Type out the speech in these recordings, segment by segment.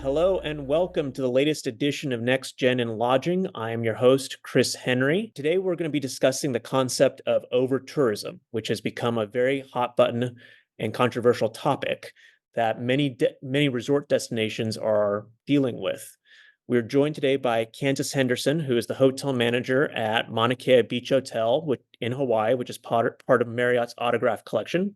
Hello and welcome to the latest edition of Next Gen in Lodging. I am your host, Chris Henry. Today we're going to be discussing the concept of overtourism, which has become a very hot button and controversial topic that many resort destinations are dealing with. We're joined today by Kansas Henderson, who is the hotel manager at Mauna Kea Beach Hotel in Hawaii, which is part of Marriott's Autograph Collection.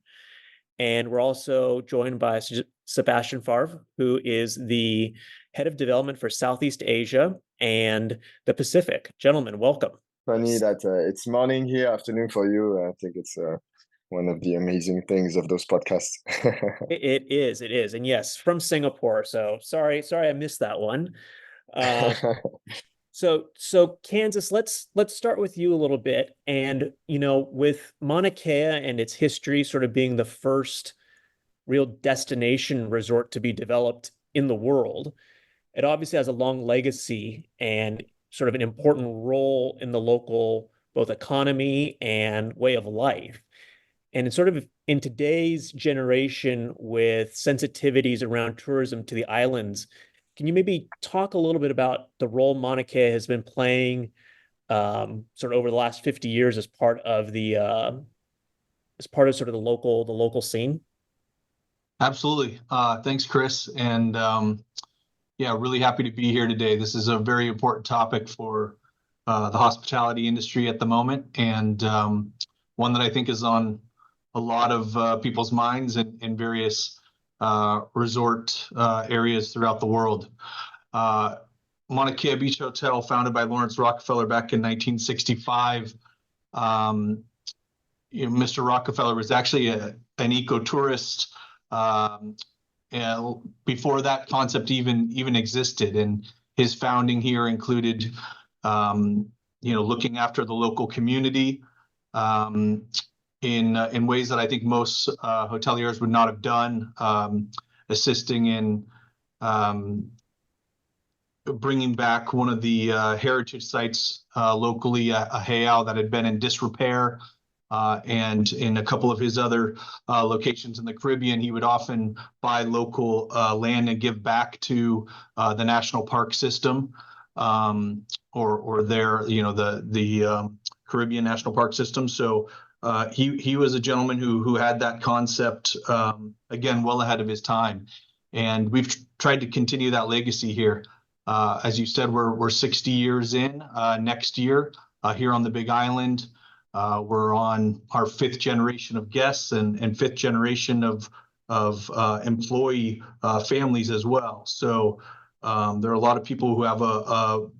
And we're also joined by Sebastien Favre, who is the head of development for Southeast Asia and the Pacific. Gentlemen, welcome. Funny that it's morning here, afternoon for you. I think it's one of the amazing things of those podcasts. It is. And yes, from Singapore. So sorry I missed that one. So Kansas, let's start with you a little bit. And, with Mauna Kea and its history sort of being the first real destination resort to be developed in the world, it obviously has a long legacy and sort of an important role in the local both economy and way of life. And it's sort of in today's generation with sensitivities around tourism to the islands, can you maybe talk a little bit about the role Mauna Kea has been playing sort of over the last 50 years as part of sort of the local scene? Absolutely. Thanks, Chris. And yeah, really happy to be here today. This is a very important topic for the hospitality industry at the moment, and one that I think is on a lot of people's minds in various resort areas throughout the world. Mauna Kea Beach Hotel, founded by Lawrence Rockefeller back in 1965. Mr. Rockefeller was actually an ecotourist before that concept even existed, and his founding here included looking after the local community in ways that I think most hoteliers would not have done, assisting in bringing back one of the heritage sites locally, a heiau that had been in disrepair. And in a couple of his other locations in the Caribbean, he would often buy local land and give back to the national park system, or the Caribbean National Park System. So he was a gentleman who had that concept again well ahead of his time, and we've tried to continue that legacy here. As you said, we're 60 years in next year here on the Big Island. We're on our fifth generation of guests and fifth generation of employee families as well. So there are a lot of people who have a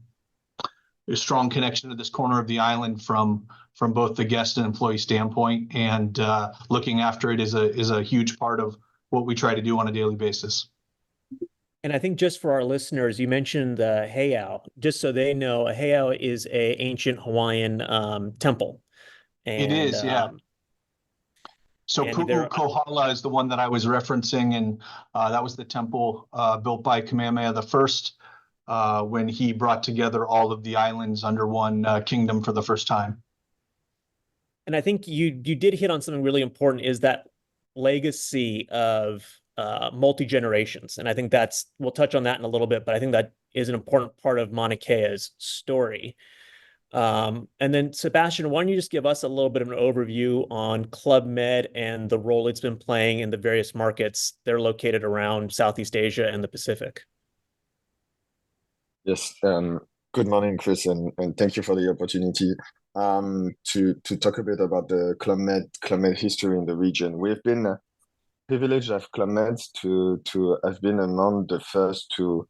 strong connection to this corner of the island from both the guest and employee standpoint, and looking after it is a huge part of what we try to do on a daily basis. And I think just for our listeners, you mentioned the heiau. Just so they know, a heiau is a ancient Hawaiian temple. And, it is, yeah. So Pu'ukohala is the one that I was referencing, and that was the temple built by Kamehameha I when he brought together all of the islands under one kingdom for the first time. And I think you did hit on something really important, is that legacy of multi-generations. And I think we'll touch on that in a little bit, but I think that is an important part of Mauna Kea's story. And then Sebastien, why don't you just give us a little bit of an overview on Club Med and the role it's been playing in the various markets they're located around Southeast Asia and the Pacific? Yes. Good morning, Chris, and thank you for the opportunity to talk a bit about the Club Med history in the region. We've been privileged at Club Med to have been among the first to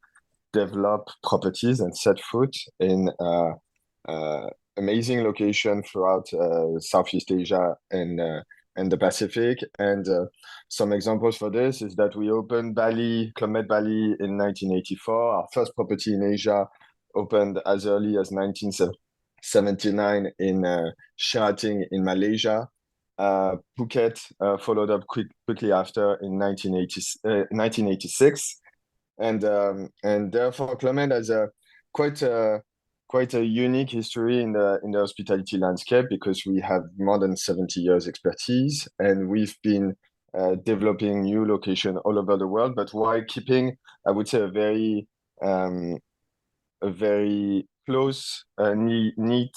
develop properties and set foot in amazing location throughout Southeast Asia and the Pacific. And some examples for this is that we opened Club Med Bali in 1984. Our first property in Asia opened as early as 1979 in Sheraton in Malaysia. Phuket followed up quickly after in 1986. And therefore Club Med has quite a unique history in the hospitality landscape, because we have more than 70 years expertise, and we've been developing new location all over the world, but while keeping, I would say, a very close, neat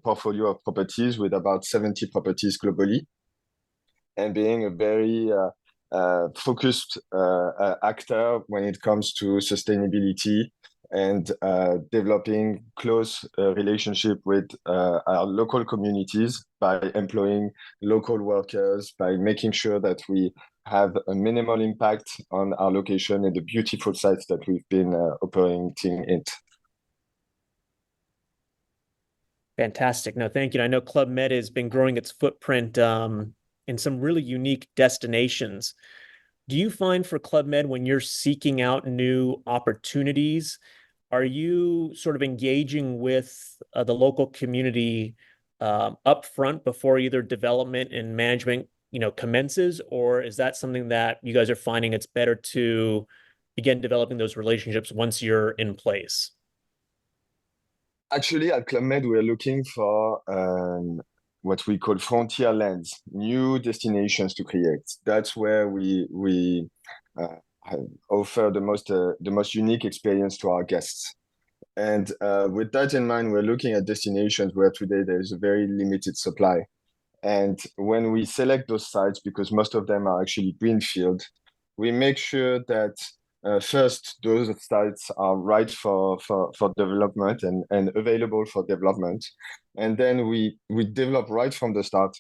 portfolio of properties with about 70 properties globally, and being a very focused actor when it comes to sustainability and developing close relationship with our local communities by employing local workers, by making sure that we have a minimal impact on our location and the beautiful sites that we've been operating in. Fantastic. No, thank you. I know Club Med has been growing its footprint in some really unique destinations. Do you find for Club Med, when you're seeking out new opportunities, are you sort of engaging with the local community up front before either development and management, commences, or is that something that you guys are finding it's better to begin developing those relationships once you're in place? Actually, at Club Med, we're looking for what we call frontier lands, new destinations to create. That's where we offer the most unique experience to our guests. And with that in mind, we're looking at destinations where today there is a very limited supply. And when we select those sites, because most of them are actually greenfield, we make sure that first, those sites are right for development and available for development. And then we develop right from the start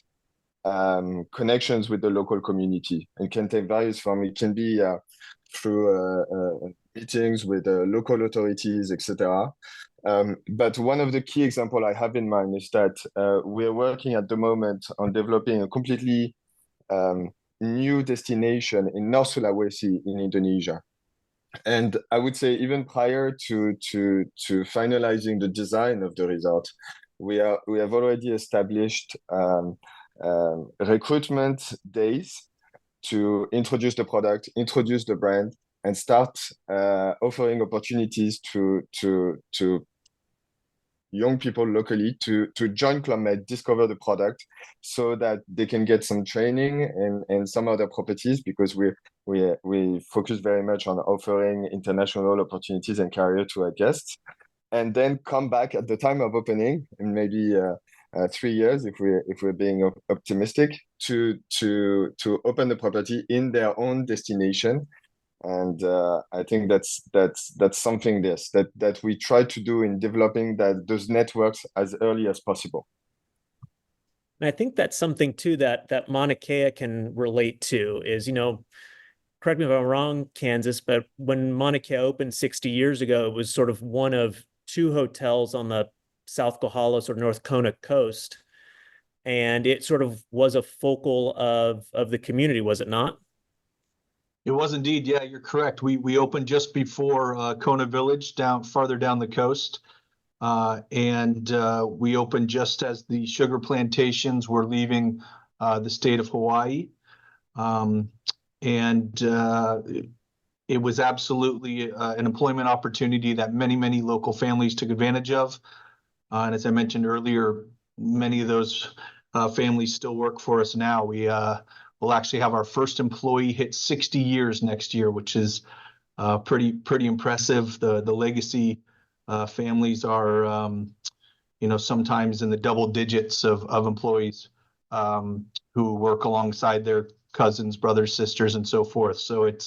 connections with the local community. It can take various forms. It can be through meetings with local authorities, etc. But one of the key examples I have in mind is that we're working at the moment on developing a completely new destination in North Sulawesi in Indonesia. And I would say even prior to finalizing the design of the resort, we have already established recruitment days to introduce the product, introduce the brand, and start offering opportunities to young people locally to join Club Med, discover the product, so that they can get some training and some other properties, because we focus very much on offering international opportunities and career to our guests, and then come back at the time of opening in maybe 3 years, if we're being optimistic, to open the property in their own destination. And I think that's something that we try to do in developing those networks as early as possible. And I think that's something too that Mauna Kea can relate to is, correct me if I'm wrong, Kansas, but when Mauna Kea opened 60 years ago, it was sort of one of two hotels on the South Kohala or North Kona coast. And it sort of was a focal of the community, was it not? It was indeed. Yeah, you're correct. We opened just before Kona Village, farther down the coast. And we opened just as the sugar plantations were leaving the state of Hawaii. It was absolutely an employment opportunity that many local families took advantage of. And as I mentioned earlier, many of those families still work for us now. We'll actually have our first employee hit 60 years next year, which is pretty impressive. The legacy families are, sometimes in the double digits of employees who work alongside their cousins, brothers, sisters, and so forth. So it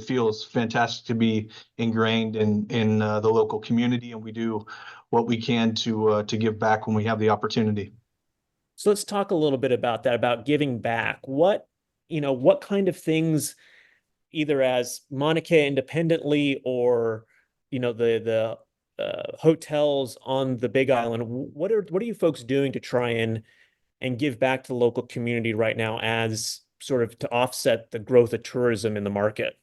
feels fantastic to be ingrained in the local community, and we do what we can to give back when we have the opportunity. So let's talk a little bit about that, about giving back. What kind of things, either as Mauna Kea independently or, the hotels on the Big Island, what are you folks doing to try and give back to the local community right now as sort of to offset the growth of tourism in the market?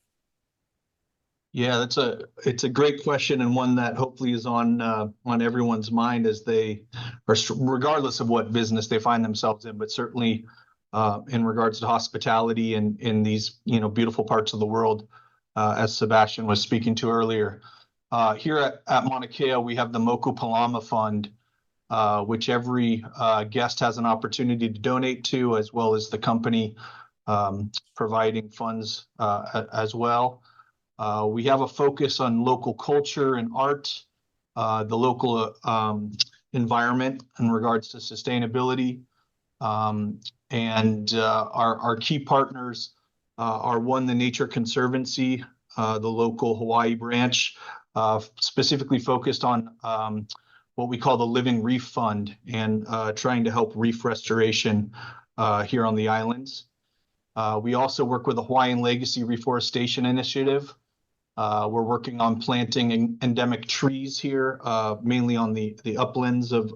Yeah, it's a great question, and one that hopefully is on everyone's mind as they are, regardless of what business they find themselves in, but certainly in regards to hospitality and in these beautiful parts of the world, as Sebastien was speaking to earlier. Here at Mauna Kea, we have the Moku Palama Fund, which every guest has an opportunity to donate to, as well as the company providing funds as well. We have a focus on local culture and art, the local environment in regards to sustainability. And our key partners are one, the Nature Conservancy, the local Hawaii branch, specifically focused on what we call the Living Reef Fund and trying to help reef restoration here on the islands. We also work with the Hawaiian Legacy Reforestation Initiative. We're working on planting endemic trees here, mainly on the uplands of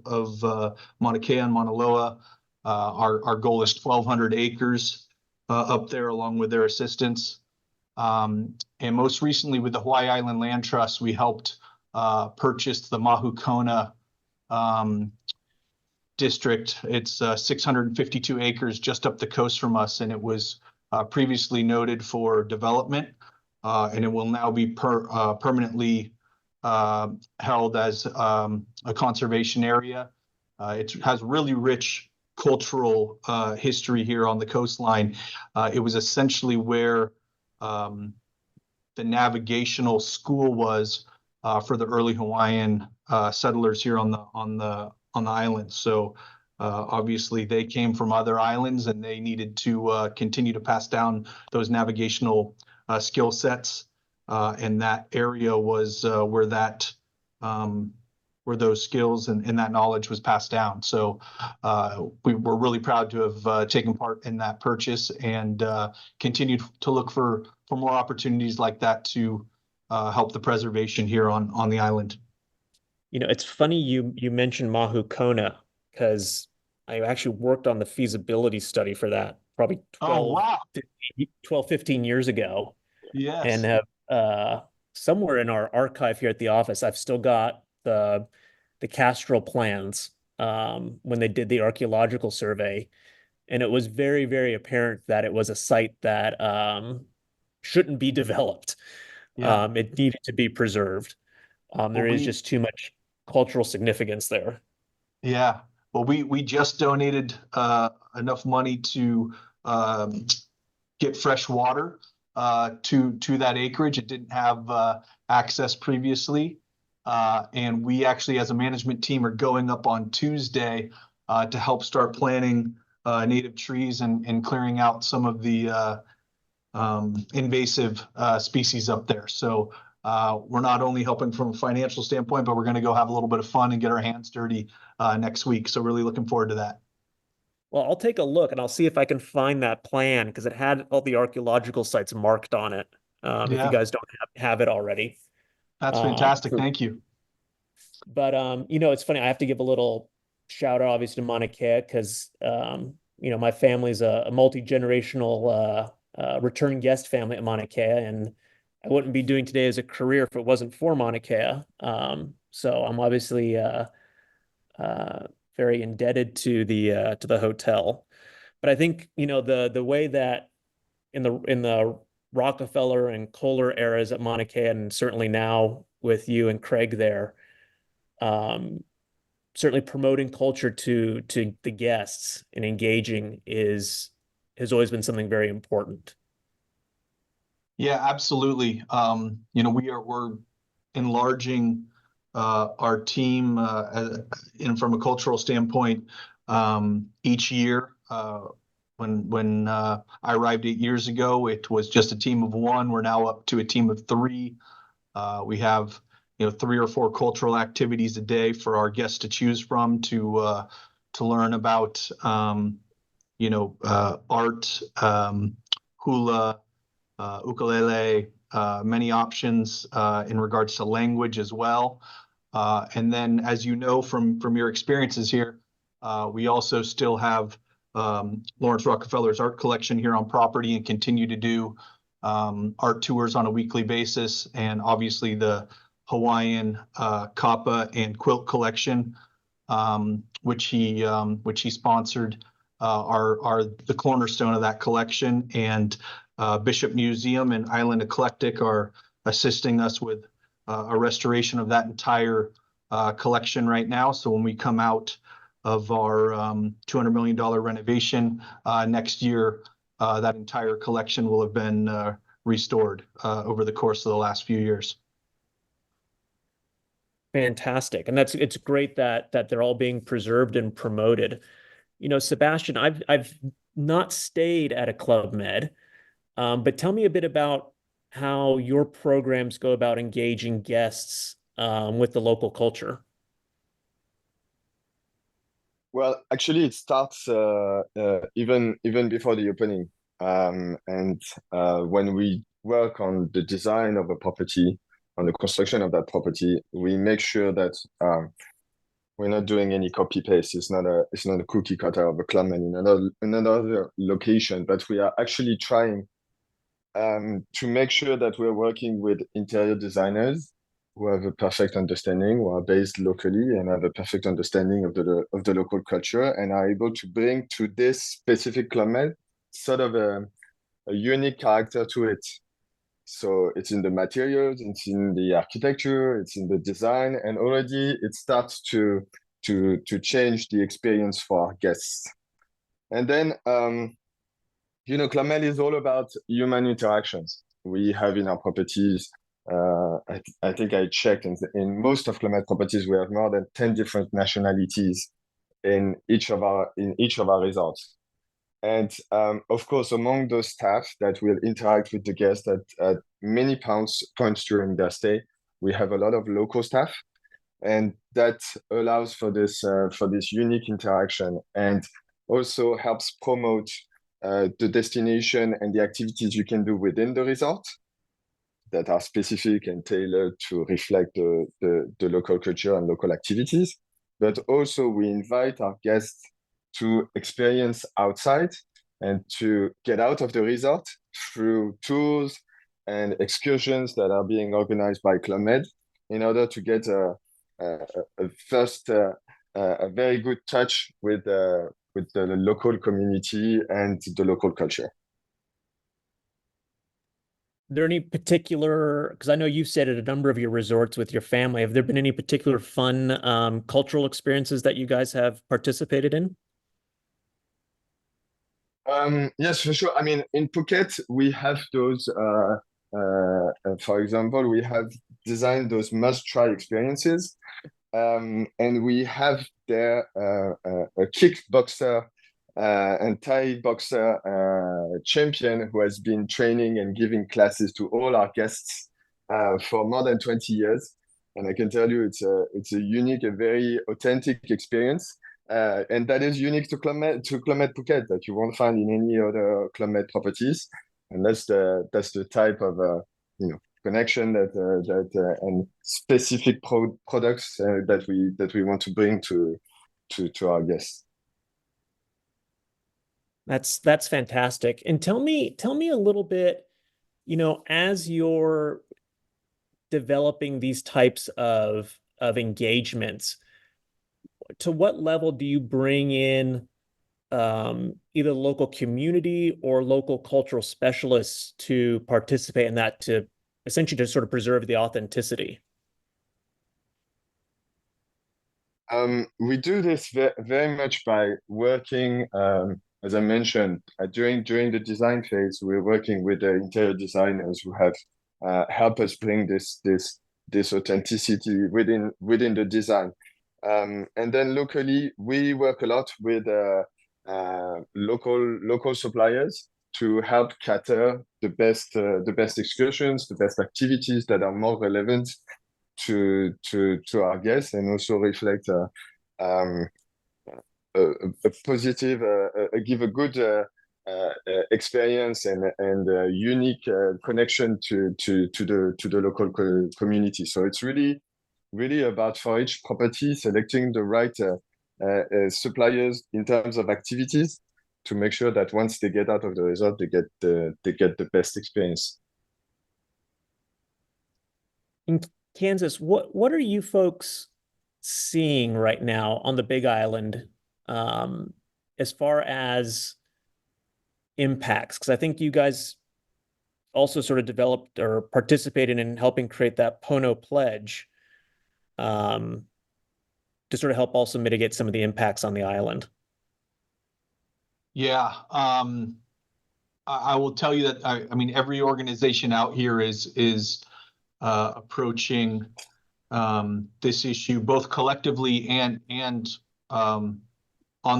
Mauna Kea and Mauna Loa. Our goal is 1,200 acres up there, along with their assistance. And most recently, with the Hawaii Island Land Trust, we helped purchase the Mahukona district. It's 652 acres just up the coast from us, and it was previously noted for development, and it will now be permanently held as a conservation area. It has really rich cultural history here on the coastline. It was essentially where the navigational school was for the early Hawaiian settlers here on the island. So obviously they came from other islands, and they needed to continue to pass down those navigational skill sets. And that area was where those skills and that knowledge was passed down. So we were really proud to have taken part in that purchase, and continued to look for more opportunities like that to help the preservation here on the island. You know, it's funny you mentioned Mahukona, because I actually worked on the feasibility study for that probably 15 years ago. Yes. And have somewhere in our archive here at the office, I've still got the Castrol plans when they did the archaeological survey. And it was very, very apparent that it was a site that shouldn't be developed. Yeah. It needed to be preserved. There is just too much cultural significance there. Yeah. Well, we just donated enough money to get fresh water to that acreage. It didn't have access previously. And we actually, as a management team, are going up on Tuesday to help start planting native trees and clearing out some of the invasive species up there. So we're not only helping from a financial standpoint, but we're going to go have a little bit of fun and get our hands dirty next week. So really looking forward to that. Well, I'll take a look and I'll see if I can find that plan, because it had all the archaeological sites marked on it. If you guys don't have it already. That's fantastic. Thank you. But you know, it's funny. I have to give a little shout out, obviously, to Mauna Kea, because you know, my family's a multi-generational return guest family at Mauna Kea, and I wouldn't be doing today as a career if it wasn't for Mauna Kea. So I'm obviously very indebted to the hotel. But I think, you know, the way that in the Rockefeller and Kohler eras at Mauna Kea, and certainly now with you and Craig there, certainly promoting culture to the guests and engaging has always been something very important. Yeah, absolutely. You know, we're enlarging our team and from a cultural standpoint each year. When I arrived 8 years ago, it was just a team of one. We're now up to a team of three. We have, you know, 3 or 4 cultural activities a day for our guests to choose from to learn about, you know, art, hula, ukulele, many options in regards to language as well. And then, as you know from your experiences here, we also still have Lawrence Rockefeller's art collection here on property, and continue to do art tours on a weekly basis. And obviously the Hawaiian kapa and quilt collection, which he sponsored, are the cornerstone of that collection. And Bishop Museum and Island Eclectic are assisting us with a restoration of that entire collection right now. So when we come out of our $200 million renovation next year, that entire collection will have been restored over the course of the last few years. Fantastic. And it's great that they're all being preserved and promoted. Sebastien, I've not stayed at a Club Med, but tell me a bit about how your programs go about engaging guests with the local culture. Well, actually, it starts even before the opening. And when we work on the design of a property, on the construction of that property, we make sure that we're not doing any copy paste. It's not a cookie cutter of a Club Med in another location, but we are actually trying to make sure that we're working with interior designers who have a perfect understanding, who are based locally and have a perfect understanding of the local culture, and are able to bring to this specific Club Med sort of a unique character to it. So it's in the materials, it's in the architecture, it's in the design, and already it starts to change the experience for our guests. And then Club Med is all about human interactions. We have in our properties, I think I checked, in most of Club Med properties, we have more than 10 different nationalities in each of our resorts. And of course, among those staff that will interact with the guests at many points during their stay, we have a lot of local staff, and that allows for this unique interaction, and also helps promote the destination and the activities you can do within the resort that are specific and tailored to reflect the local culture and local activities. But also we invite our guests to experience outside and to get out of the resort through tours and excursions that are being organized by Club Med in order to get a very good touch with the local community and the local culture. Are there any particular, because I know you've stayed at a number of your resorts with your family, have there been any particular fun cultural experiences that you guys have participated in? Yes, for sure. I mean, in Phuket, we have those, for example, we have designed those must-try experiences. And we have there a kickboxer and Thai boxer champion who has been training and giving classes to all our guests for more than 20 years. And I can tell you it's a unique, a very authentic experience. And that is unique to Club Med Phuket that you won't find in any other Club Med properties. And that's the type of connection and specific products that we want to bring to our guests. That's fantastic. And tell me a little bit, as you're developing these types of engagements, to what level do you bring in either local community or local cultural specialists to participate in that, to essentially to sort of preserve the authenticity? We do this very much by working, as I mentioned, during the design phase, we're working with the interior designers who have helped us bring this authenticity within the design. And then locally, we work a lot with local suppliers to help cater the best excursions, the best activities that are more relevant to our guests, and also reflect a positive, give a good experience and a unique connection to the local community. So it's really about, for each property, selecting the right suppliers in terms of activities to make sure that once they get out of the resort, they get the best experience. In Kansas, what are you folks seeing right now on the Big Island as far as impacts? Because I think you guys also sort of developed or participated in helping create that Pono Pledge to sort of help also mitigate some of the impacts on the island. Yeah. I will tell you that I mean every organization out here is approaching this issue both collectively and on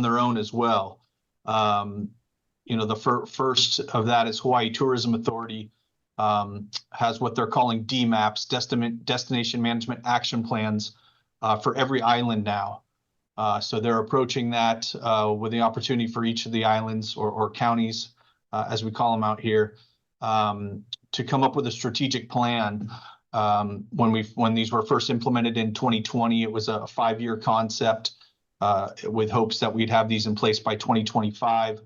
their own as well. The first of that is Hawaii Tourism Authority has what they're calling DMAPs, Destination Management Action Plans, for every island now. So they're approaching that with the opportunity for each of the islands or counties, as we call them out here, to come up with a strategic plan. When these were first implemented in 2020, it was a 5-year concept with hopes that we'd have these in place by 2025.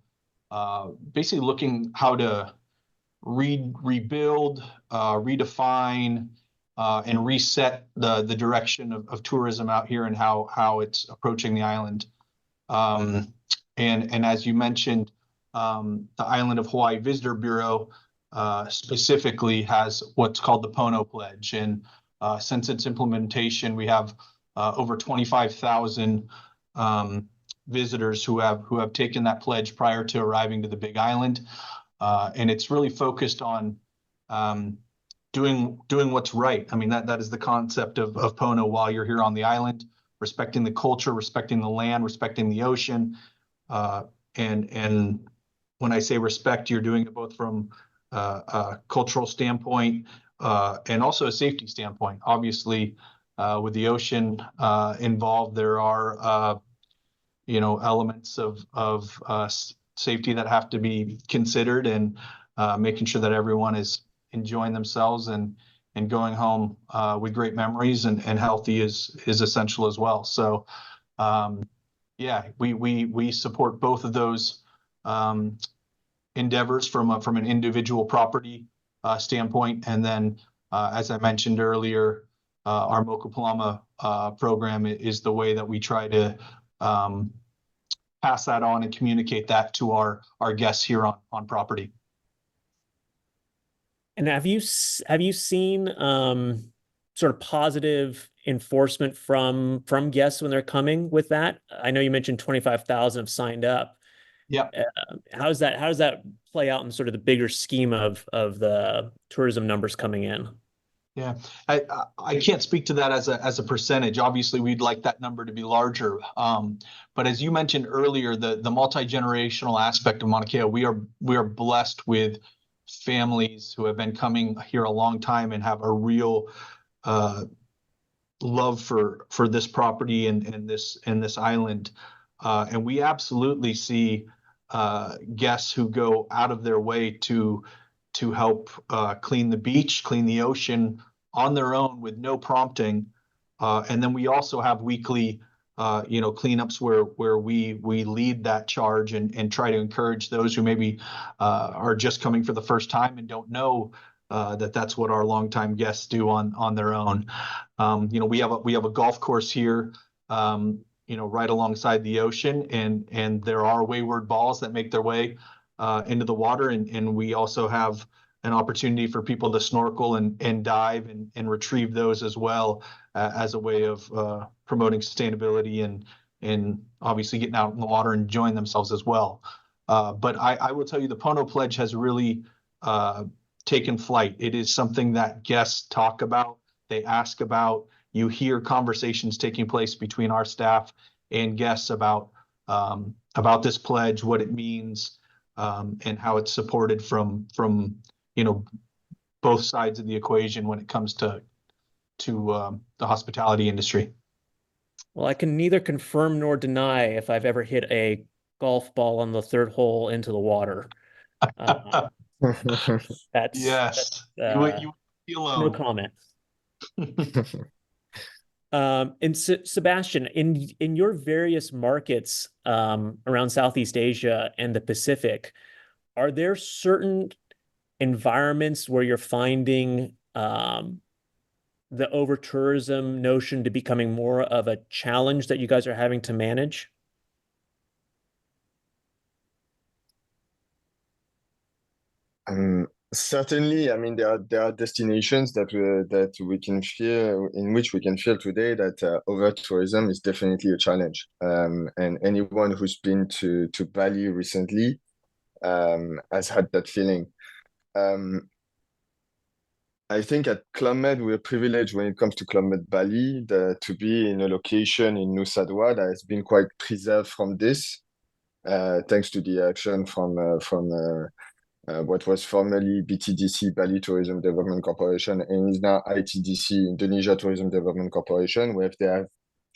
Basically looking how to rebuild, redefine, and reset the direction of tourism out here and how it's approaching the island. And as you mentioned, the Island of Hawaii Visitor Bureau specifically has what's called the Pono Pledge. And since its implementation, we have over 25,000 visitors who have taken that pledge prior to arriving to the Big Island. And it's really focused on doing what's right. I mean, that is the concept of Pono while you're here on the island, respecting the culture, respecting the land, respecting the ocean. And when I say respect, you're doing it both from a cultural standpoint and also a safety standpoint. Obviously, with the ocean involved, there are elements of safety that have to be considered, and making sure that everyone is enjoying themselves and going home with great memories and healthy is essential as well. So we support both of those endeavors from an individual property standpoint, and then as I mentioned earlier, our Mokuplama program is the way that we try to pass that on and communicate that to our guests here on property. And have you seen sort of positive enforcement from guests when they're coming with that? I know you mentioned 25,000 have signed up. Yeah. How does that play out in sort of the bigger scheme of the tourism numbers coming in? Yeah, I can't speak to that as a percentage. Obviously, we'd like that number to be larger. But as you mentioned earlier, the multi-generational aspect of Mauna Kea, we are blessed with families who have been coming here a long time and have a real love for this property and this island. And we absolutely see guests who go out of their way to help clean the beach, clean the ocean on their own with no prompting. And then we also have weekly cleanups where we lead that charge and try to encourage those who maybe are just coming for the first time and don't know that's what our longtime guests do on their own. We have a golf course here, right alongside the ocean, and there are wayward balls that make their way into the water, and we also have an opportunity for people to snorkel and dive and retrieve those as well, as a way of promoting sustainability and obviously getting out in the water and enjoying themselves as well. But I will tell you, the Pono Pledge has really taken flight. It is something that guests talk about, they ask about. You hear conversations taking place between our staff and guests about this pledge, what it means, and how it's supported from both sides of the equation when it comes to the hospitality industry. Well, I can neither confirm nor deny if I've ever hit a golf ball on the third hole into the water. Yes. You no comment. And Sebastien, in your various markets around Southeast Asia and the Pacific, are there certain environments where you're finding the over-tourism notion to becoming more of a challenge that you guys are having to manage? Certainly, I mean there are destinations that we can feel, in which we can feel today that over tourism is definitely a challenge. And anyone who's been to Bali recently has had that feeling. I think at Club Med, we're privileged when it comes to Club Med Bali to be in a location in Nusa Dua that has been quite preserved from this, thanks to the action from what was formerly BTDC, Bali Tourism Development Corporation, and is now ITDC, Indonesia Tourism Development Corporation, where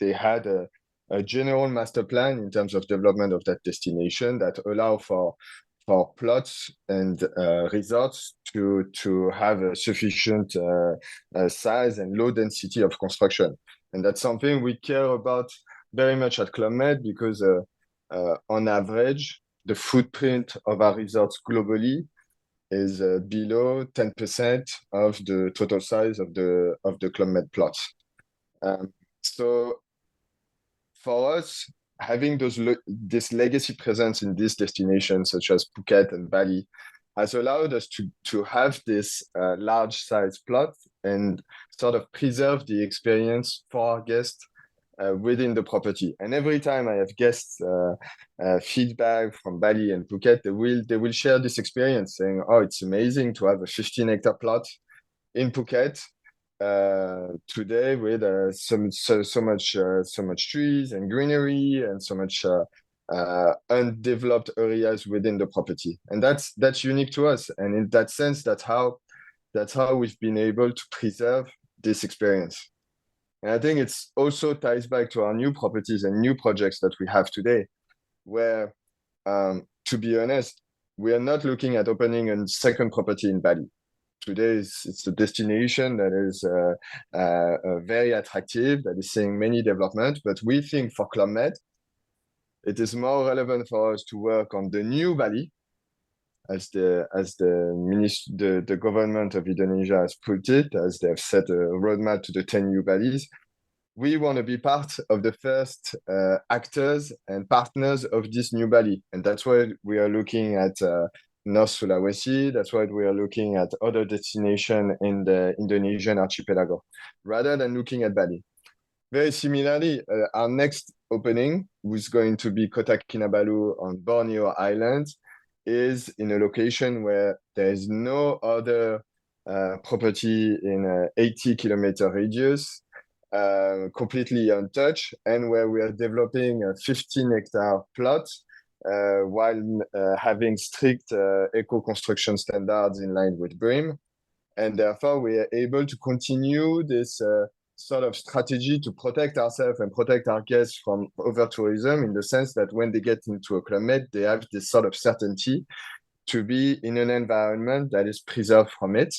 they had a general master plan in terms of development of that destination that allow for plots and resorts to have a sufficient size and low density of construction. And that's something we care about very much at Club Med because on average, the footprint of our resorts globally is below 10% of the total size of the Club Med plots. So for us, having this legacy presence in these destinations, such as Phuket and Bali, has allowed us to have this large size plot and sort of preserve the experience for our guests within the property. And every time I have guests feedback from Bali and Phuket, they will share this experience saying, oh, it's amazing to have a 15-hectare plot in Phuket today with so much trees and greenery and so much undeveloped areas within the property. And that's unique to us. And in that sense, that's how we've been able to preserve this experience. And I think it's also ties back to our new properties and new projects that we have today, where, to be honest, we are not looking at opening a second property in Bali. Today, it's a destination that is very attractive, that is seeing many developments. But we think for Club Med, it is more relevant for us to work on the new Bali, as the government of Indonesia has put it, as they have set a roadmap to the 10 new Balis. We want to be part of the first actors and partners of this new Bali. And that's why we are looking at North Sulawesi. That's why we are looking at other destinations in the Indonesian archipelago, rather than looking at Bali. Very similarly, our next opening, which is going to be Kota Kinabalu on Borneo Island, is in a location where there is no other property in an 80-kilometer radius, completely untouched, and where we are developing a 15-hectare plot while having strict eco-construction standards in line with BREEAM. And therefore, we are able to continue this sort of strategy to protect ourselves and protect our guests from over-tourism, in the sense that when they get into a Club Med, they have this sort of certainty to be in an environment that is preserved from it,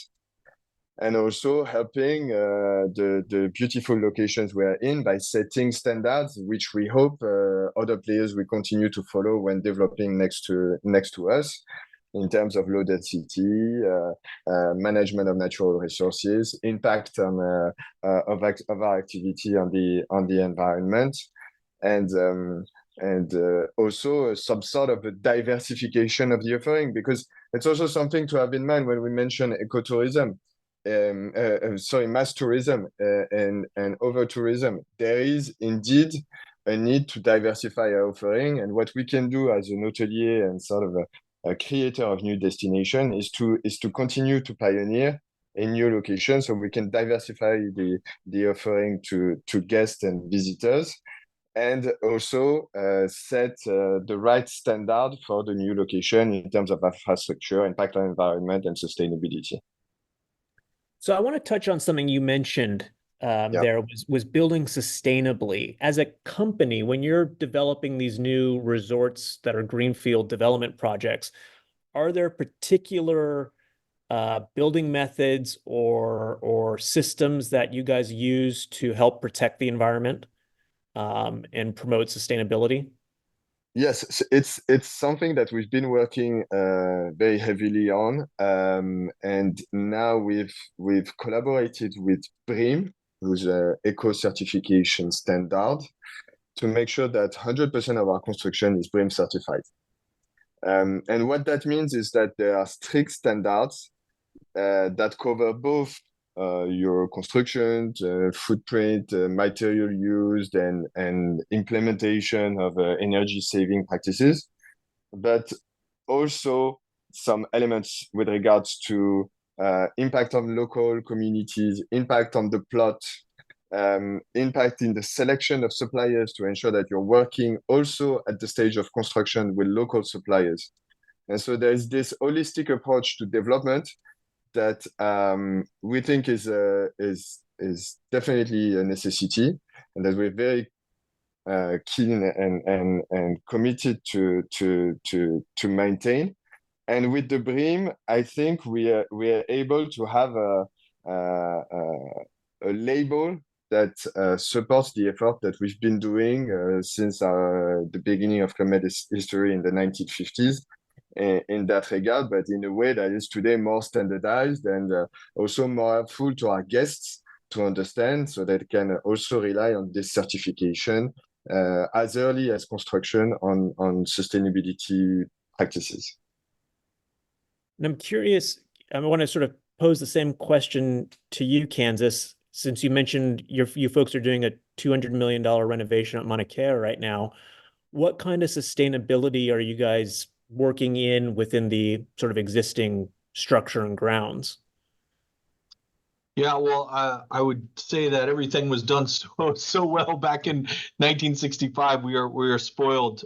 and also helping the beautiful locations we are in by setting standards, which we hope other players will continue to follow when developing next to us, in terms of low density, management of natural resources, impact of our activity on the environment, and also some sort of a diversification of the offering, because it's also something to have in mind when we mention ecotourism. Mass tourism and over-tourism. There is indeed a need to diversify our offering, and what we can do as an hotelier and sort of a creator of new destination is to continue to pioneer in new locations, so we can diversify the offering to guests and visitors, and also set the right standard for the new location in terms of infrastructure, impact on environment, and sustainability. So I want to touch on something you mentioned there was building sustainably. As a company, when you're developing these new resorts that are greenfield development projects, are there particular building methods or systems that you guys use to help protect the environment and promote sustainability? Yes, it's something that we've been working very heavily on, and now we've collaborated with BREEAM, who's an eco-certification standard, to make sure that 100% of our construction is BREEAM certified. And what that means is that there are strict standards that cover both your construction, footprint, material used, and implementation of energy saving practices, but also some elements with regards to impact on local communities, impact on the plot, impact in the selection of suppliers to ensure that you're working also at the stage of construction with local suppliers. And so there's this holistic approach to development that we think is definitely a necessity, and that we're very keen and committed to maintain. And with the BREEAM, I think we are able to have a label that supports the effort that we've been doing since the beginning of Club Med history in the 1950s. In that regard, but in a way that is today more standardized and also more helpful to our guests to understand, so that they can also rely on this certification as early as construction on sustainability practices. And I'm curious, I want to sort of pose the same question to you, Kansas, since you mentioned you folks are doing a $200 million renovation at Mauna Kea right now. What kind of sustainability are you guys working in within the sort of existing structure and grounds? Yeah, well, I would say that everything was done so well back in 1965. We are spoiled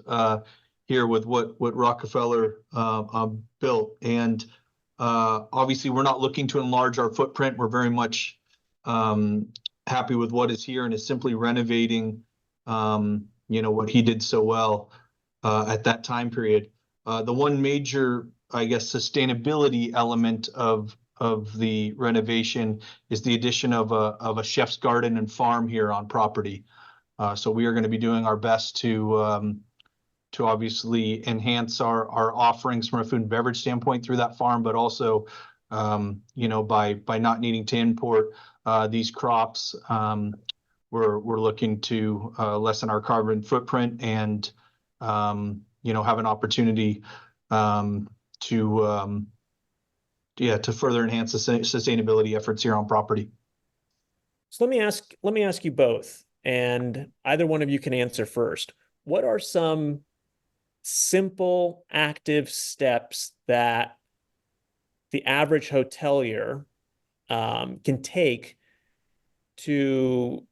here with what Rockefeller built, and obviously we're not looking to enlarge our footprint. We're very much happy with what is here, and is simply renovating, what he did so well at that time period. The one major, I guess, sustainability element of the renovation is the addition of a chef's garden and farm here on property. So we are going to be doing our best to obviously enhance our offerings from a food and beverage standpoint through that farm, but also by not needing to import these crops, we're looking to lessen our carbon footprint and have an opportunity to further enhance the sustainability efforts here on property. So let me ask you both, and either one of you can answer first. What are some simple, active steps that the average hotelier can take to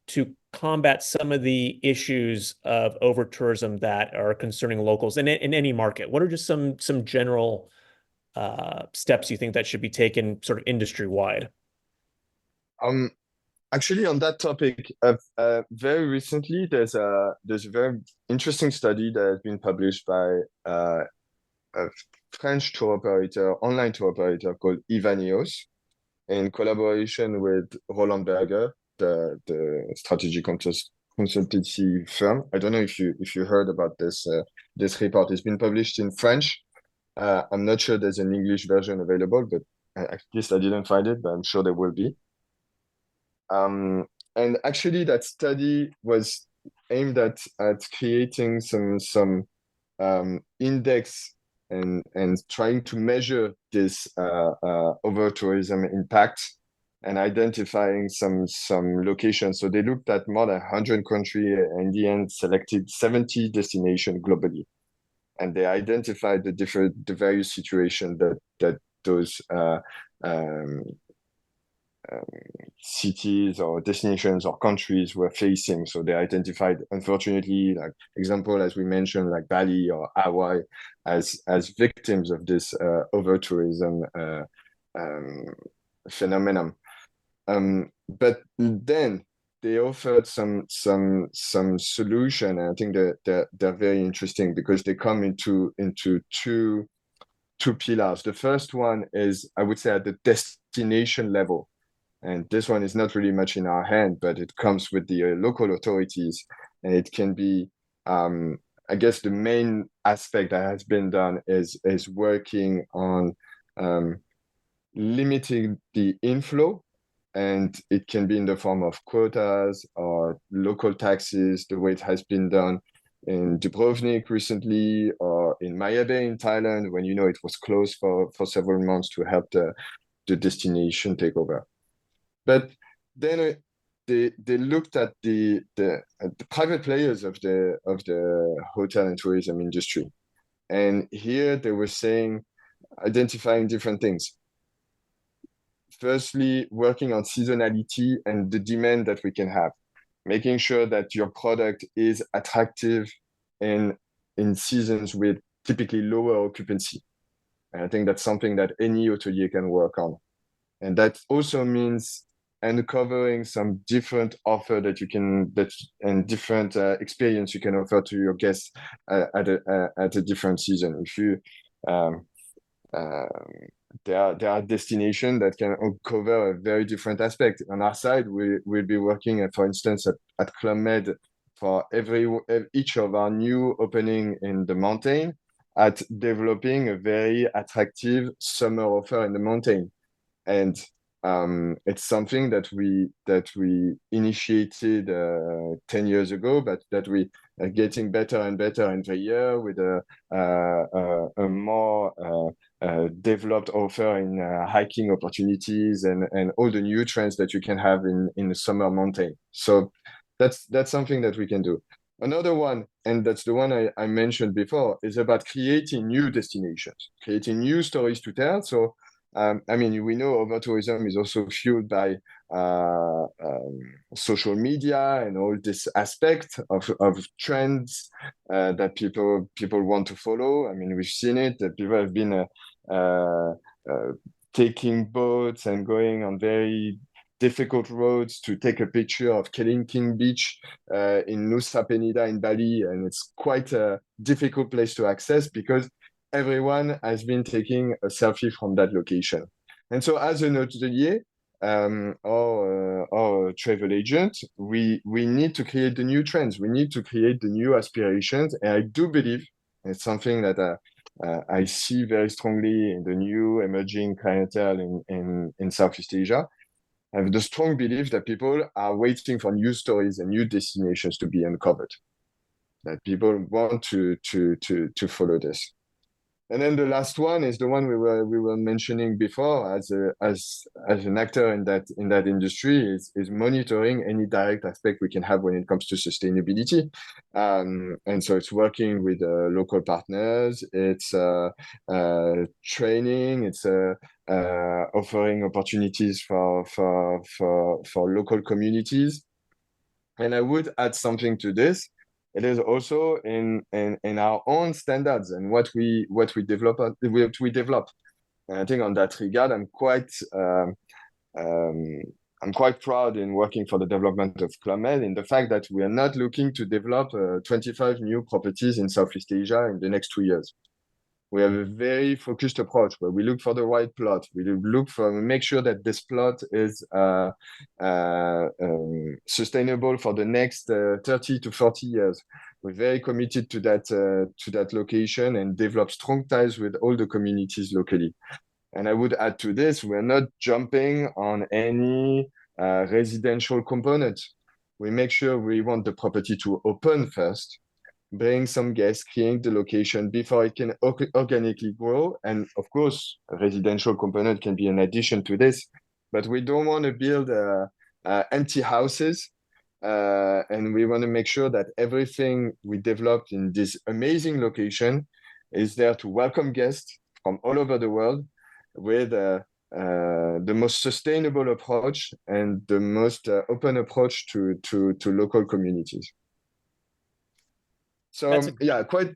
combat some of the issues of over-tourism that are concerning locals in any market? What are just some general steps you think that should be taken sort of industry-wide? Actually, on that topic, very recently, there's a very interesting study that has been published by a French tour operator, online tour operator called Ivaneos, in collaboration with Roland Berger, the strategy consultancy firm. I don't know if you heard about this report. It's been published in French. I'm not sure there's an English version available, but at least I didn't find it, but I'm sure there will be. And actually, that study was aimed at creating some index and trying to measure this over-tourism impact and identifying some locations. So they looked at more than 100 countries, and in the end selected 70 destinations globally. And they identified the various situations that those cities or destinations or countries were facing. So they identified, unfortunately, like example, as we mentioned, like Bali or Hawaii as victims of this over-tourism phenomenon. But then they offered some solution, and I think that they're very interesting because they come into two pillars. The first one is, I would say, at the destination level. And this one is not really much in our hand, but it comes with the local authorities. And it can be, I guess the main aspect that has been done is working on limiting the inflow. And it can be in the form of quotas or local taxes, the way it has been done in Dubrovnik recently, or in Maya Bay in Thailand, when it was closed for several months to help the destination take over. But then they looked at the private players of the hotel and tourism industry, And here they were saying, identifying different things. Firstly, working on seasonality and the demand that we can have, making sure that your product is attractive in seasons with typically lower occupancy. And I think that's something that any hotelier can work on. And that also means uncovering some different offer and different experience you can offer to your guests at a different season. If you there are destinations that can cover a very different aspect. On our side, we'll be working, for instance, at Club Med for each of our new opening in the mountain, at developing a very attractive summer offer in the mountain. And it's something that we initiated 10 years ago, but that we are getting better and better every year with a more developed offer in hiking opportunities and all the new trends that you can have in the summer mountain. So that's something that we can do. Another one, and that's the one I mentioned before, is about creating new destinations, creating new stories to tell. So I mean, we know overtourism is also fueled by social media and all this aspect of trends that people want to follow. I mean, we've seen it, that people have been taking boats and going on very difficult roads to take a picture of Kelimping Beach in Nusa Penida in Bali. And it's quite a difficult place to access because everyone has been taking a selfie from that location. And so as an hotelier or travel agent, we need to create the new trends. We need to create the new aspirations. And I do believe it's something that I see very strongly in the new emerging clientele in Southeast Asia. I have the strong belief that people are waiting for new stories and new destinations to be uncovered, that people want to follow this. And then the last one is the one we were mentioning before as an actor in that industry is monitoring any direct aspect we can have when it comes to sustainability. And so it's working with local partners, it's training, it's offering opportunities for local communities. And I would add something to this. It is also in our own standards and what we develop. And I think on that regard, I'm quite proud in working for the development of Club Med in the fact that we are not looking to develop 25 new properties in Southeast Asia in the next 2 years. We have a very focused approach where we look for the right plot. We make sure that this plot is sustainable for the next 30 to 40 years. We're very committed to that location and develop strong ties with all the communities locally. And I would add to this, we're not jumping on any residential component. We make sure we want the property to open first, bring some guests, create the location before it can organically grow. And of course, a residential component can be an addition to this, but we don't want to build empty houses. And we want to make sure that everything we developed in this amazing location is there to welcome guests from all over the world with the most sustainable approach and the most open approach to local communities. So yeah, quite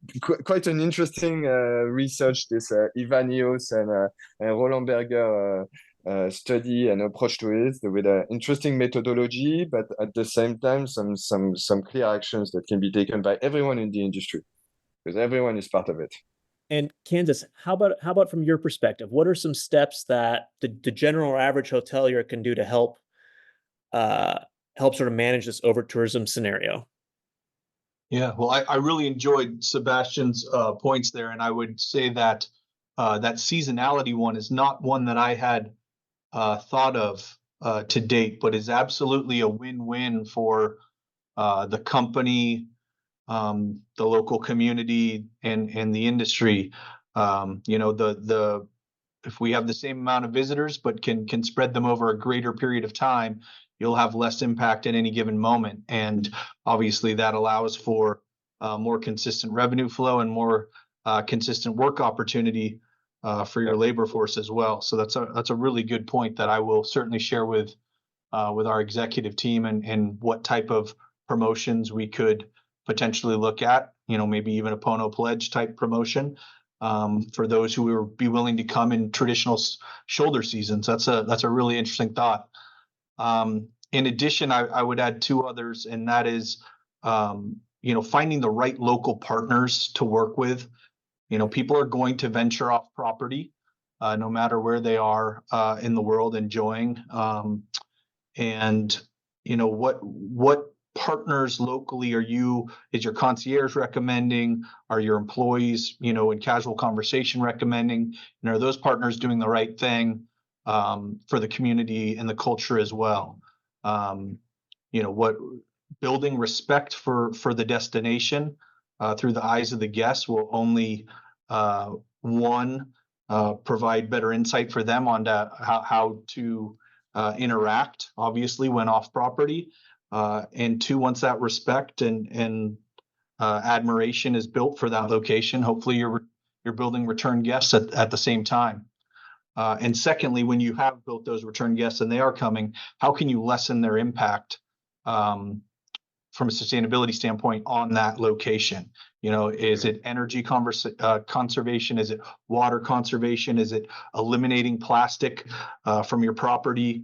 an interesting research, this Ivanios and Roland Berger study and approach to it with an interesting methodology, but at the same time, some clear actions that can be taken by everyone in the industry, because everyone is part of it. And Candace, how about from your perspective? What are some steps that the general or average hotelier can do to help sort of manage this overtourism scenario? Yeah, well, I really enjoyed Sebastian's points there, and I would say that that seasonality one is not one that I had thought of to date, but is absolutely a win-win for the company, the local community, and the industry. If we have the same amount of visitors, but can spread them over a greater period of time, you'll have less impact at any given moment. And obviously that allows for more consistent revenue flow and more consistent work opportunity for your labor force as well. So that's a really good point that I will certainly share with our executive team, and what type of promotions we could potentially look at. Maybe even a Pono Pledge type promotion for those who would be willing to come in traditional shoulder seasons. That's a really interesting thought. In addition, I would add two others, and that is, finding the right local partners to work with. People are going to venture off property, no matter where they are in the world enjoying. And what partners locally is your concierge recommending? Are your employees, in casual conversation recommending? And are those partners doing the right thing for the community and the culture as well? What building respect for the destination through the eyes of the guests will only provide better insight for them on how to interact, obviously, when off property, and two, once that respect and admiration is built for that location, hopefully you're building return guests at the same time. And secondly, when you have built those return guests and they are coming, how can you lessen their impact from a sustainability standpoint on that location? Is it energy conservation? Is it water conservation? Is it eliminating plastic from your property?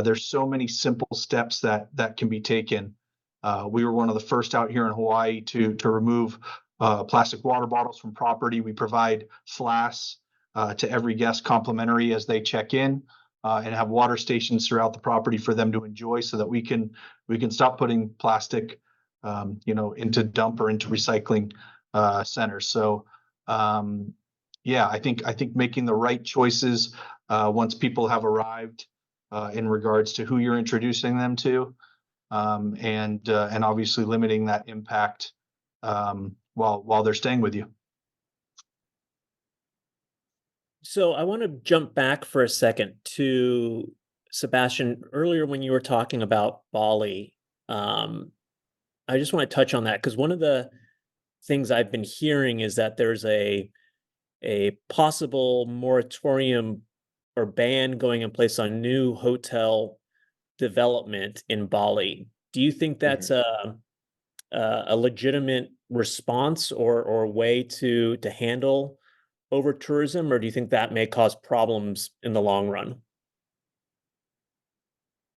There's so many simple steps that can be taken. We were one of the first out here in Hawaii to remove plastic water bottles from property. We provide flasks to every guest complimentary as they check in, and have water stations throughout the property for them to enjoy, so that we can stop putting plastic into dump or into recycling centers. So I think making the right choices once people have arrived in regards to who you're introducing them to, and obviously limiting that impact while they're staying with you. So I want to jump back for a second to Sebastien. Earlier, when you were talking about Bali, I just want to touch on that, because one of the things I've been hearing is that there's a possible moratorium or ban going in place on new hotel development in Bali. Do you think that's a legitimate response or way to handle over tourism, or do you think that may cause problems in the long run?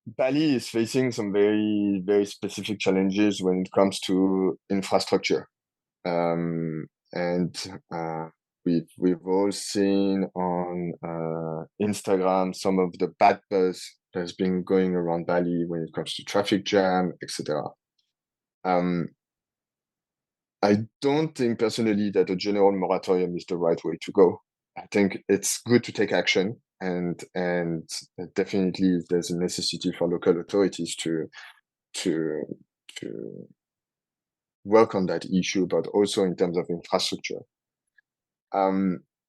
Bali is facing some very, very specific challenges when it comes to infrastructure. And we've all seen on Instagram some of the bad buzz that's been going around Bali when it comes to traffic jam, etc. I don't think personally that a general moratorium is the right way to go. I think it's good to take action, and definitely there's a necessity for local authorities to work on that issue, but also in terms of infrastructure.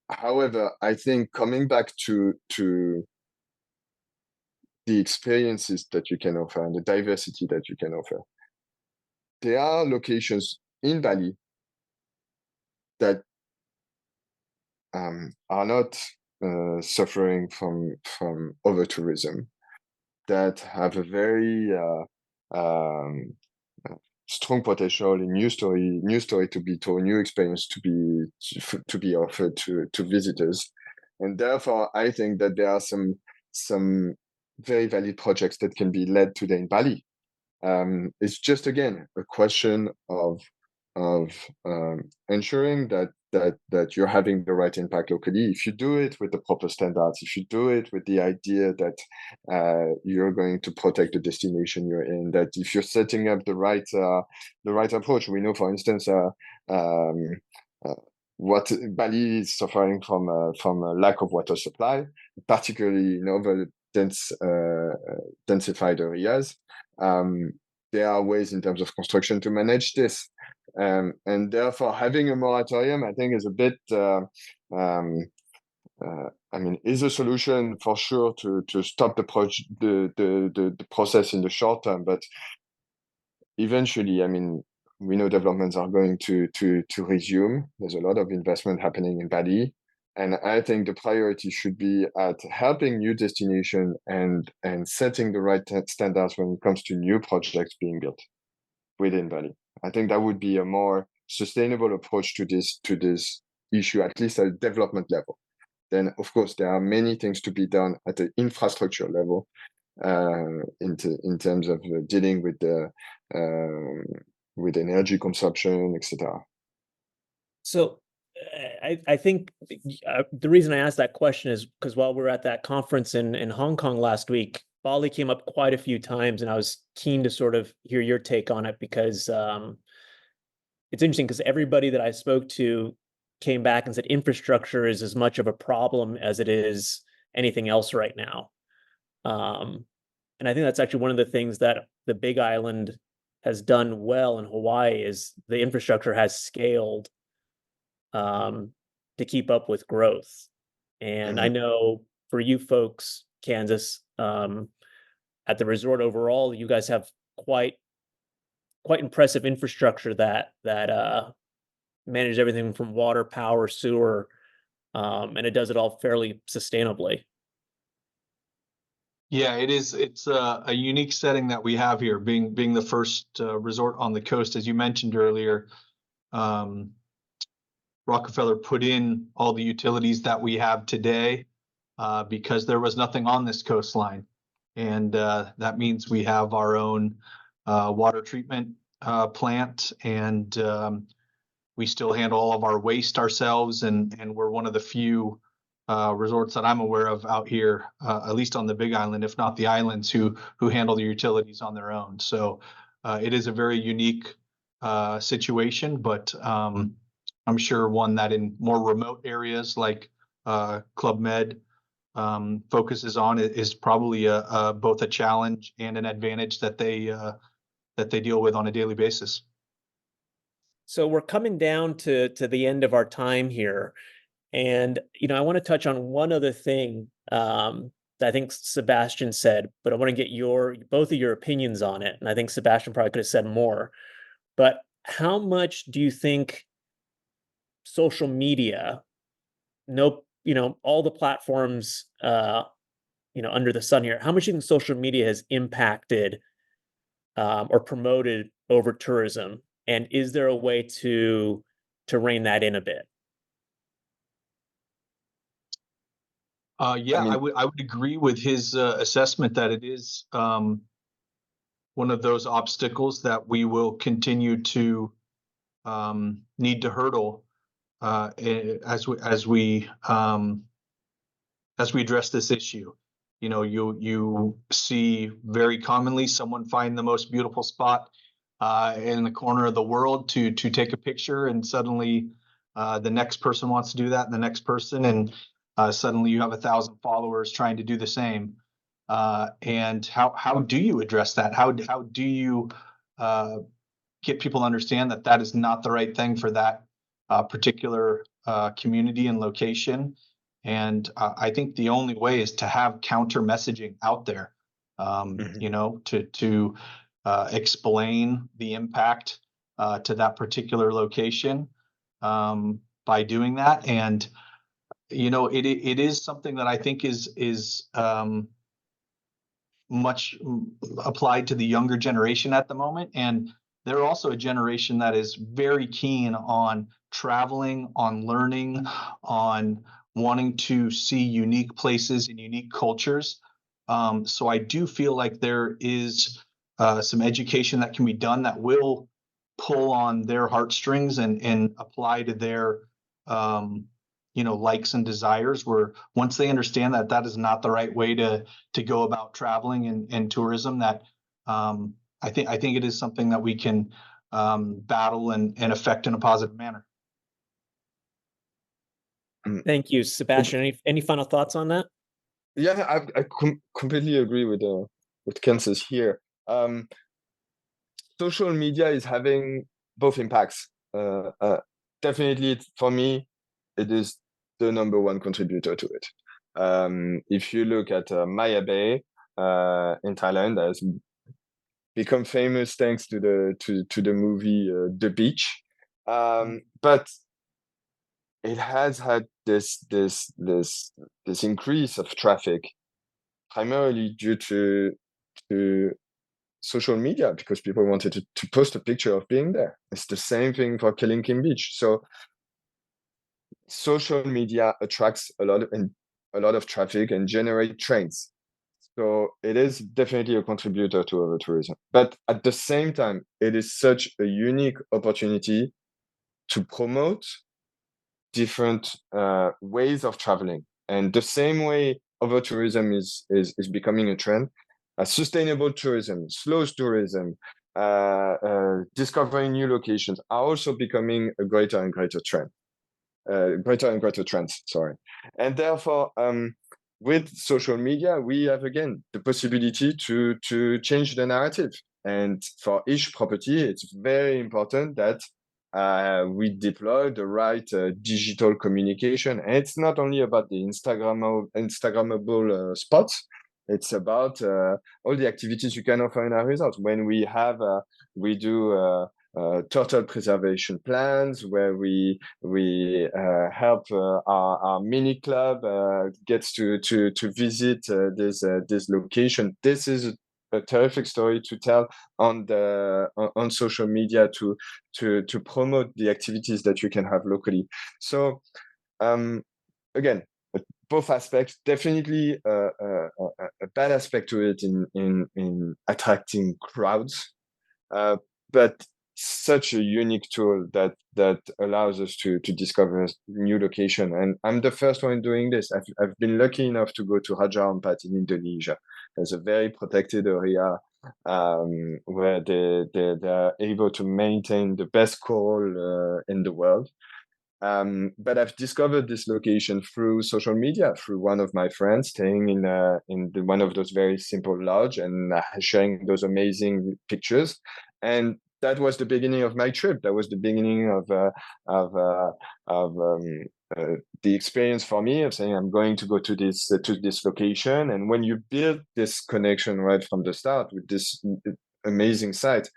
However, I think coming back to the experiences that you can offer and the diversity that you can offer, there are locations in Bali that are not suffering from over-tourism, that have a very strong potential in new story to be told, new experience to be offered to visitors. And therefore, I think that there are some very valid projects that can be led today in Bali. It's just, again, a question of ensuring that you're having the right impact locally. If you do it with the proper standards, if you do it with the idea that you're going to protect the destination you're in, that if you're setting up the right approach. We know, for instance, what Bali is suffering from a lack of water supply, particularly in over densified areas. There are ways in terms of construction to manage this. And therefore, having a moratorium, I think, is a bit, is a solution for sure to stop the process in the short term. But eventually, we know developments are going to resume. There's a lot of investment happening in Bali. And I think the priority should be at helping new destination and setting the right standards when it comes to new projects being built within Bali. I think that would be a more sustainable approach to this issue, at least at a development level. Then, of course, there are many things to be done at the infrastructure level in terms of dealing with the energy consumption, etc. So I think the reason I asked that question is because while we were at that conference in Hong Kong last week, Bali came up quite a few times, and I was keen to sort of hear your take on it because it's interesting because everybody that I spoke to came back and said infrastructure is as much of a problem as it is anything else right now. And I think that's actually one of the things that the Big Island has done well in Hawaii is the infrastructure has scaled to keep up with growth. And I know for you folks, Kansas, at the resort overall, you guys have quite impressive infrastructure that manages everything from water, power, sewer, and it does it all fairly sustainably. Yeah, it is. It's a unique setting that we have here, being the first resort on the coast, as you mentioned earlier. Rockefeller put in all the utilities that we have today because there was nothing on this coastline, and that means we have our own water treatment plant, and we still handle all of our waste ourselves, and we're one of the few resorts that I'm aware of out here, at least on the Big Island, if not the islands, who handle the utilities on their own. So it is a very unique situation, but I'm sure one that in more remote areas like Club Med focuses on is probably both a challenge and an advantage that they deal with on a daily basis. So we're coming down to the end of our time here. And, I want to touch on one other thing that I think Sebastien said, but I want to get both of your opinions on it. And I think Sebastien probably could have said more. But how much do you think social media, all the platforms, under the sun here, how much do you think social media has impacted or promoted over tourism? And is there a way to rein that in a bit? Yeah, I would agree with his assessment that it is one of those obstacles that we will continue to need to hurdle as we address this issue. You see very commonly someone find the most beautiful spot in the corner of the world to take a picture, and suddenly the next person wants to do that, and the next person, and suddenly you have 1,000 followers trying to do the same. And how do you address that? How do you get people to understand that is not the right thing for that particular community and location? And I think the only way is to have counter messaging out there, to explain the impact to that particular location by doing that. And it is something that I think is much applied to the younger generation at the moment. And they're also a generation that is very keen on traveling, on learning, on wanting to see unique places and unique cultures. So I do feel like there is some education that can be done that will pull on their heartstrings and apply to their likes and desires, where once they understand that is not the right way to go about traveling and tourism, that I think it is something that we can battle and affect in a positive manner. Thank you, Sebastien. Any final thoughts on that? Yeah, I completely agree with Kansas here. Social media is having both impacts. Definitely, for me, it is the number one contributor to it. If you look at Maya Bay in Thailand, there's become famous thanks to the movie The Beach. But it has had this increase of traffic primarily due to social media, because people wanted to post a picture of being there. It's the same thing for Kelingking Beach. So social media attracts a lot of traffic and generate trends. So it is definitely a contributor to overtourism. But at the same time, it is such a unique opportunity to promote different ways of traveling. And the same way overtourism is becoming a trend, sustainable tourism, slow tourism, discovering new locations are also becoming a greater and greater trend. Greater and greater trends, sorry. And therefore, with social media, we have again the possibility to change the narrative. And for each property, it's very important that we deploy the right digital communication. And it's not only about the Instagrammable spots. It's about all the activities you can offer in our resort. When we do turtle preservation plans where we help our mini club gets to visit this location. This is a terrific story to tell on social media to promote the activities that you can have locally. So again, both aspects. Definitely a bad aspect to it in attracting crowds, but such a unique tool that allows us to discover a new location. And I'm the first one doing this. I've been lucky enough to go to Raja Ampat in Indonesia. It's a very protected area where they're able to maintain the best coral in the world. But I've discovered this location through social media, through one of my friends staying in one of those very simple lodge and sharing those amazing pictures. And that was the beginning of my trip. That was the beginning of the experience for me of saying I'm going to go to this location. And when you build this connection right from the start with this amazing site,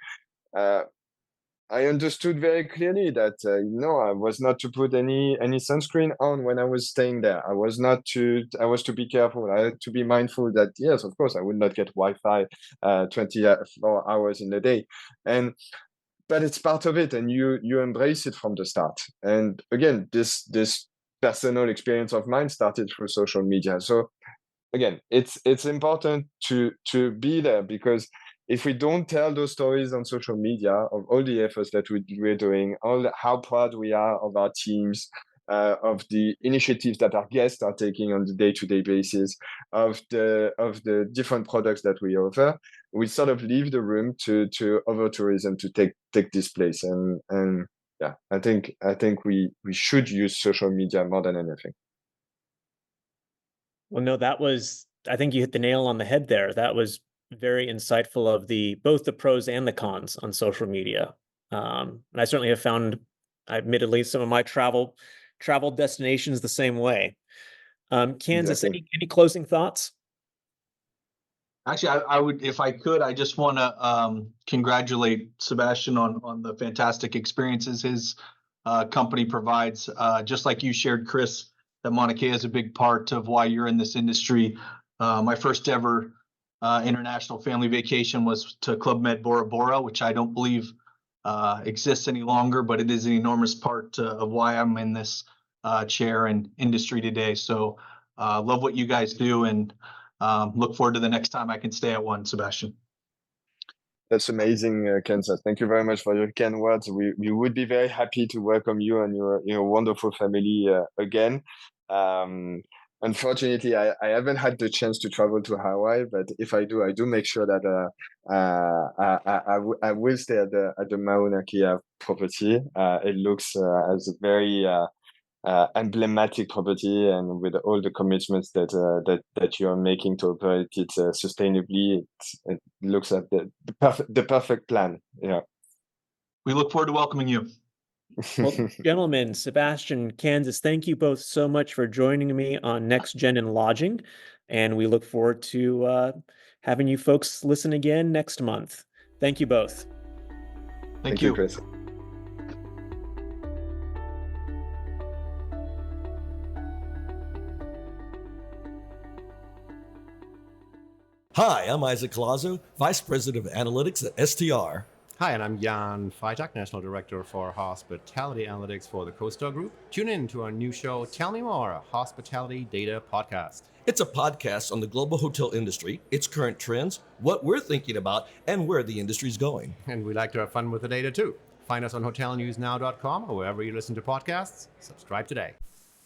I understood very clearly that I was not to put any sunscreen on when I was staying there. I was to be careful. I had to be mindful that yes, of course, I would not get Wi-Fi 24 hours in a day, but it's part of it, and you embrace it from the start. And again, this personal experience of mine started through social media. So again, it's important to be there, because if we don't tell those stories on social media of all the efforts that we're doing, how proud we are of our teams, of the initiatives that our guests are taking on the day-to-day basis, of the different products that we offer, we sort of leave the room to overtourism to take this place. And yeah, I think we should use social media more than anything. Well, no, I think you hit the nail on the head there. That was very insightful of both the pros and the cons on social media. And I certainly have found, admittedly, some of my travel destinations the same way. Kansas, Exactly. any closing thoughts? Actually, I would, if I could, I just want to congratulate Sebastien on the fantastic experiences his company provides. Just like you shared, Chris, that Mauna Kea is a big part of why you're in this industry. My first ever international family vacation was to Club Med Bora Bora, which I don't believe exists any longer, but it is an enormous part of why I'm in this chair and industry today. So love what you guys do, and look forward to the next time I can stay at one, Sebastien. That's amazing, Kansas. Thank you very much for your kind words. We would be very happy to welcome you and your wonderful family again. Unfortunately, I haven't had the chance to travel to Hawaii, but if I do make sure that I will stay at the Mauna Kea property. It looks as a very emblematic property, and with all the commitments that you are making to operate it sustainably, it looks at the perfect plan. Yeah. We look forward to welcoming you. Well, gentlemen, Sebastien, Kansas, thank you both so much for joining me on Next Gen in Lodging, and we look forward to having you folks listen again next month. Thank you both. Thank you, Chris. Hi, I'm Isaac Colazo, Vice President of Analytics at STR. Hi, and I'm Jan Freitag, National Director for Hospitality Analytics for the CoStar Group. Tune in to our new show, Tell Me More, a hospitality data podcast. It's a podcast on the global hotel industry, its current trends, what we're thinking about, and where the industry's going. And we like to have fun with the data too. Find us on hotelnewsnow.com or wherever you listen to podcasts. Subscribe today.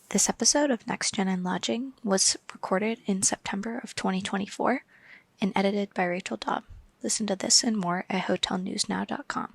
This episode of Next Gen and Lodging was recorded in September of 2024 and edited by Rachel Dobb. Listen to this and more at hotelnewsnow.com.